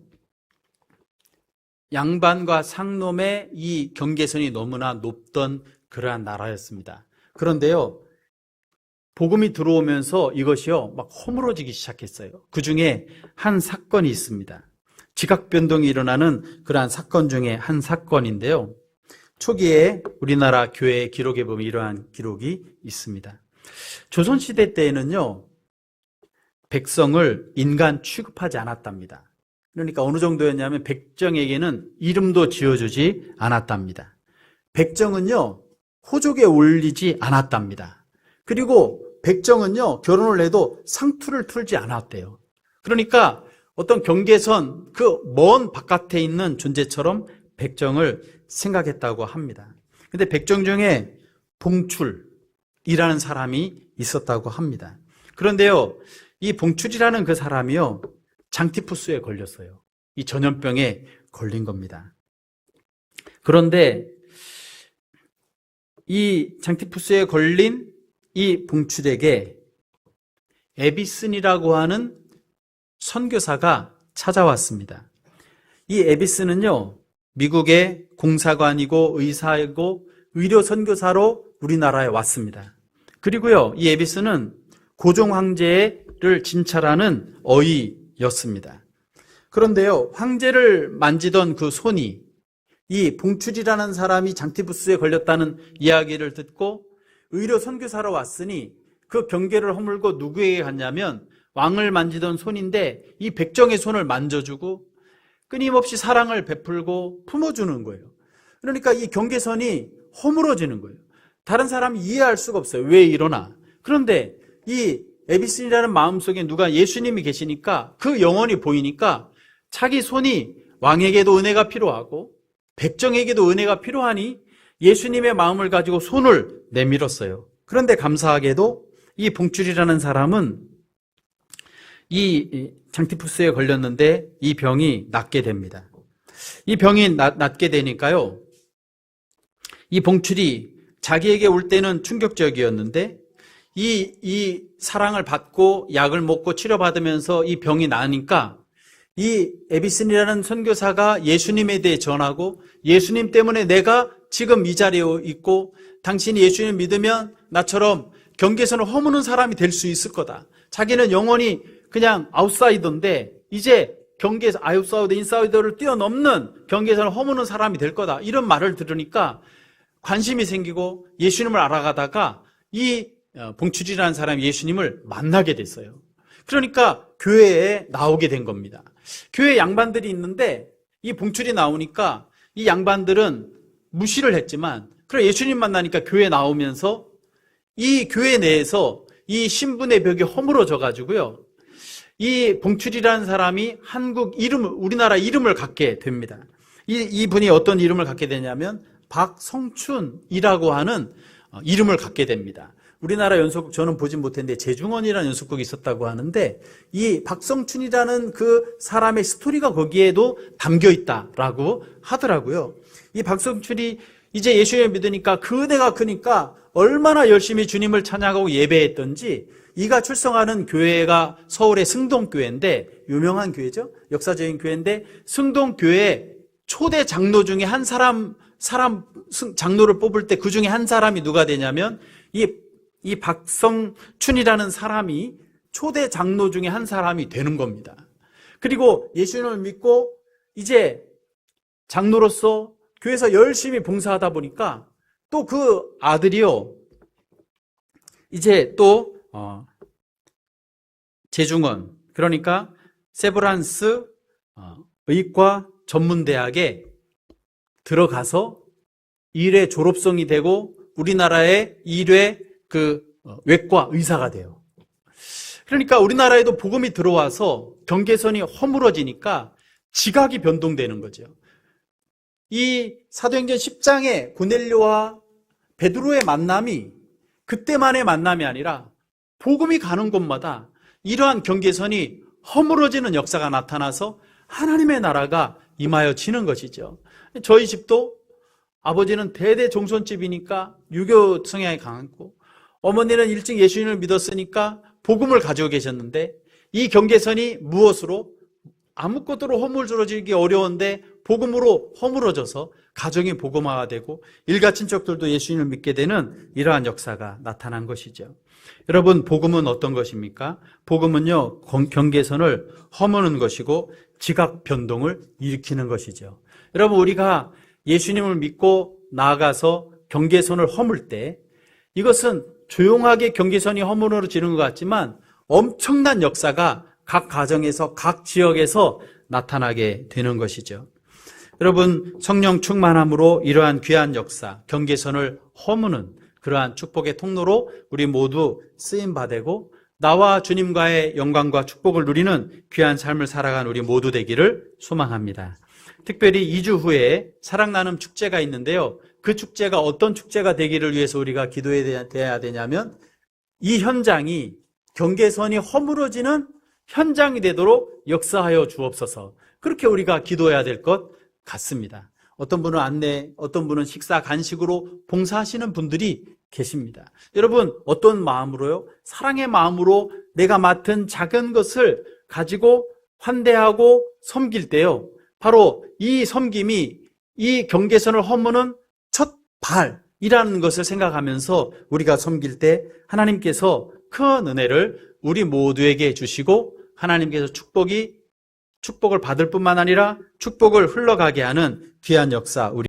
S1: 양반과 상놈의 이 경계선이 너무나 높던 그러한 나라였습니다. 그런데요, 복음이 들어오면서 이것이요, 막 허물어지기 시작했어요. 그 중에 한 사건이 있습니다. 지각 변동이 일어나는 그러한 사건 중에 한 사건인데요. 초기에 우리나라 교회 기록에 보면 이러한 기록이 있습니다. 조선시대 때에는요, 백성을 인간 취급하지 않았답니다. 그러니까 어느 정도였냐면 백정에게는 이름도 지어주지 않았답니다. 백정은요, 호족에 올리지 않았답니다. 그리고 백정은요, 결혼을 해도 상투를 틀지 않았대요. 그러니까 어떤 경계선, 그 먼 바깥에 있는 존재처럼 백정을 생각했다고 합니다. 근데 백정 중에 봉출이라는 사람이 있었다고 합니다. 그런데요, 이 봉출이라는 그 사람이요, 장티푸스에 걸렸어요. 이 전염병에 걸린 겁니다. 그런데 이 장티푸스에 걸린 이 봉출에게 에비슨이라고 하는 선교사가 찾아왔습니다. 이 에비슨은요, 미국의 공사관이고 의사이고 의료 선교사로 우리나라에 왔습니다. 그리고요, 이 에비슨은 고종 황제를 진찰하는 어의였습니다. 그런데요, 황제를 만지던 그 손이 이 봉출이라는 사람이 장티푸스에 걸렸다는 이야기를 듣고 의료 선교사로 왔으니 그 경계를 허물고 누구에게 갔냐면 왕을 만지던 손인데 이 백정의 손을 만져주고 끊임없이 사랑을 베풀고 품어주는 거예요. 그러니까 이 경계선이 허물어지는 거예요. 다른 사람이 이해할 수가 없어요. 왜 이러나. 그런데 이 에비슨이라는 마음속에 누가 예수님이 계시니까 그 영혼이 보이니까 자기 손이 왕에게도 은혜가 필요하고 백정에게도 은혜가 필요하니 예수님의 마음을 가지고 손을 내밀었어요. 그런데 감사하게도 이 봉출이라는 사람은 이 장티푸스에 걸렸는데 이 병이 낫게 됩니다. 이 병이 낫게 되니까요, 이 봉출이 자기에게 올 때는 충격적이었는데 이 사랑을 받고 약을 먹고 치료받으면서 이 병이 나으니까 이 에비슨이라는 선교사가 예수님에 대해 전하고 예수님 때문에 내가 지금 이 자리에 있고 당신이 예수님을 믿으면 나처럼 경계선을 허무는 사람이 될 수 있을 거다. 자기는 영원히 그냥 아웃사이더인데 이제 경계에서 아웃사이더, 인사이더를 뛰어넘는 경계선을 허무는 사람이 될 거다. 이런 말을 들으니까 관심이 생기고 예수님을 알아가다가 이 봉출이라는 사람이 예수님을 만나게 됐어요. 그러니까 교회에 나오게 된 겁니다. 교회 양반들이 있는데 이 봉출이 나오니까 이 양반들은 무시를 했지만 그래 예수님 만나니까 교회에 나오면서 이 교회 내에서 이 신분의 벽이 허물어져 가지고요, 이 봉출이라는 사람이 우리나라 이름을 갖게 됩니다. 이분이 어떤 이름을 갖게 되냐면 박성춘이라고 하는 이름을 갖게 됩니다. 우리나라 연속극 저는 보진 못했는데 재중원이라는 연속극이 있었다고 하는데 이 박성춘이라는 그 사람의 스토리가 거기에도 담겨 있다라고 하더라고요. 이 박성춘이 이제 예수님을 믿으니까 그 은혜가 크니까 얼마나 열심히 주님을 찬양하고 예배했던지 이가 출성하는 교회가 서울의 승동교회인데 유명한 교회죠. 역사적인 교회인데 승동교회 초대 장로 중에 한 사람 장로를 뽑을 때 그 중에 한 사람이 누가 되냐면 이 박성춘이라는 사람이 초대 장로 중에 한 사람이 되는 겁니다. 그리고 예수님을 믿고 이제 장로로서 교회에서 열심히 봉사하다 보니까 또 그 아들이요, 이제 또 재중원, 그러니까 세브란스 의과 전문대학에 들어가서 1회 졸업생이 되고 우리나라의 1회 외과 의사가 돼요. 그러니까 우리나라에도 복음이 들어와서 경계선이 허물어지니까 지각이 변동되는 거죠. 이 사도행전 10장의 고넬료와 베드로의 만남이 그때만의 만남이 아니라 복음이 가는 곳마다 이러한 경계선이 허물어지는 역사가 나타나서 하나님의 나라가 임하여지는 것이죠. 저희 집도 아버지는 대대 종손집이니까 유교 성향이 강했고, 어머니는 일찍 예수님을 믿었으니까 복음을 가지고 계셨는데, 이 경계선이 무엇으로? 아무것으로 허물어지기 어려운데 복음으로 허물어져서 가정이 복음화가 되고 일가 친척들도 예수님을 믿게 되는 이러한 역사가 나타난 것이죠. 여러분, 복음은 어떤 것입니까? 복음은요, 경계선을 허무는 것이고 지각 변동을 일으키는 것이죠. 여러분, 우리가 예수님을 믿고 나아가서 경계선을 허물 때 이것은 조용하게 경계선이 허물어지는 것 같지만 엄청난 역사가 각 가정에서 각 지역에서 나타나게 되는 것이죠. 여러분, 성령 충만함으로 이러한 귀한 역사, 경계선을 허무는 그러한 축복의 통로로 우리 모두 쓰임받고 나와 주님과의 영광과 축복을 누리는 귀한 삶을 살아간 우리 모두 되기를 소망합니다. 특별히 2주 후에 사랑나눔 축제가 있는데요. 그 축제가 어떤 축제가 되기를 위해서 우리가 기도해야 되냐면 이 현장이 경계선이 허물어지는 현장이 되도록 역사하여 주옵소서. 그렇게 우리가 기도해야 될 것 같습니다. 어떤 분은 안내, 어떤 분은 식사, 간식으로 봉사하시는 분들이 계십니다. 여러분, 어떤 마음으로요? 사랑의 마음으로 내가 맡은 작은 것을 가지고 환대하고 섬길 때요, 바로 이 섬김이 이 경계선을 허무는 첫 발이라는 것을 생각하면서 우리가 섬길 때 하나님께서 큰 은혜를 우리 모두에게 주시고 하나님께서 축복을 받을 뿐만 아니라 축복을 흘러가게 하는 귀한 역사 우리